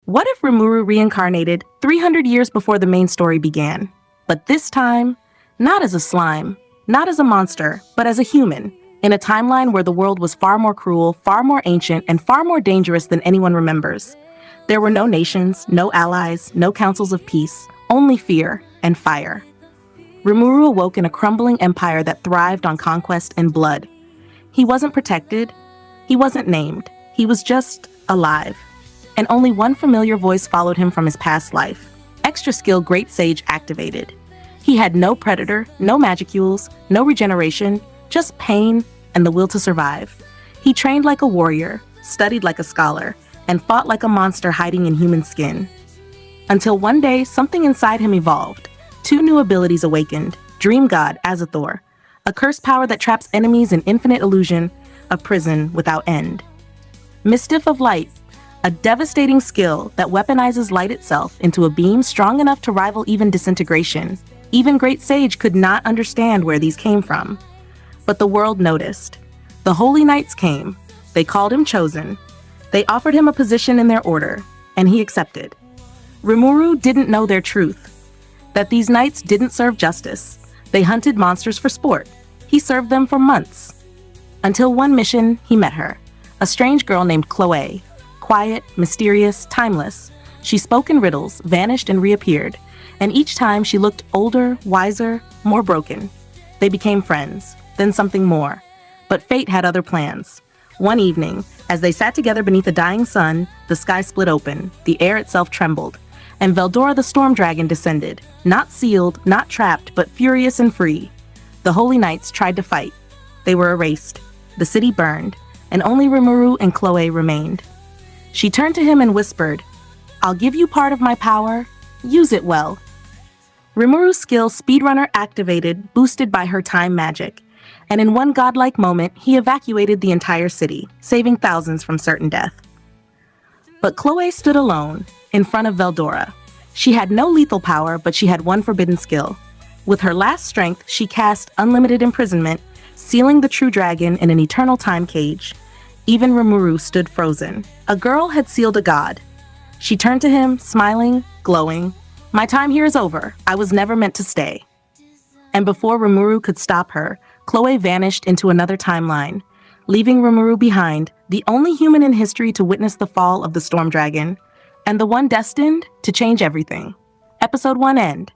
What if Rimuru reincarnated 300 years before the main story began? But this time, not as a slime, not as a monster, but as a human, in a timeline where the world was far more cruel, far more ancient, and far more dangerous than anyone remembers. There were no nations, no allies, no councils of peace, only fear and fire. Rimuru awoke in a crumbling empire that thrived on conquest and blood. He wasn't protected, he wasn't named, he was just alive. And only one familiar voice followed him from his past life. Extra skill Great Sage activated. He had no predator, no magicules, no regeneration, just pain and the will to survive. He trained like a warrior, studied like a scholar, and fought like a monster hiding in human skin. Until one day, something inside him evolved. Two new abilities awakened: Dream God, Azathoth, a cursed power that traps enemies in infinite illusion, a prison without end. Mischief of Light, a devastating skill that weaponizes light itself into a beam strong enough to rival even disintegration. Even Great Sage could not understand where these came from. But the world noticed. The Holy Knights came. They called him Chosen. They offered him a position in their order, and he accepted. Rimuru didn't know their truth, that these knights didn't serve justice. They hunted monsters for sport. He served them for months. Until one mission, he met her, a strange girl named Chloé. Quiet, mysterious, timeless. She spoke in riddles, vanished and reappeared, and each time she looked older, wiser, more broken. They became friends, then something more. But fate had other plans. One evening, as they sat together beneath a dying sun, the sky split open, the air itself trembled, and Veldora the storm dragon descended, not sealed, not trapped, but furious and free. The Holy Knights tried to fight. They were erased. The city burned, and only Rimuru and Chloé remained. She turned to him and whispered, "I'll give you part of my power. Use it well." Rimuru's skill Speedrunner activated, boosted by her time magic, and in one godlike moment, he evacuated the entire city, saving thousands from certain death. But Chloé stood alone, in front of Veldora. She had no lethal power, but she had one forbidden skill. With her last strength, she cast unlimited imprisonment, sealing the true dragon in an eternal time cage. Even Rimuru stood frozen. A girl had sealed a god. She turned to him, smiling, glowing. "My time here is over. I was never meant to stay." And before Rimuru could stop her, Chloé vanished into another timeline, leaving Rimuru behind, the only human in history to witness the fall of the storm dragon, and the one destined to change everything. Episode 1 end.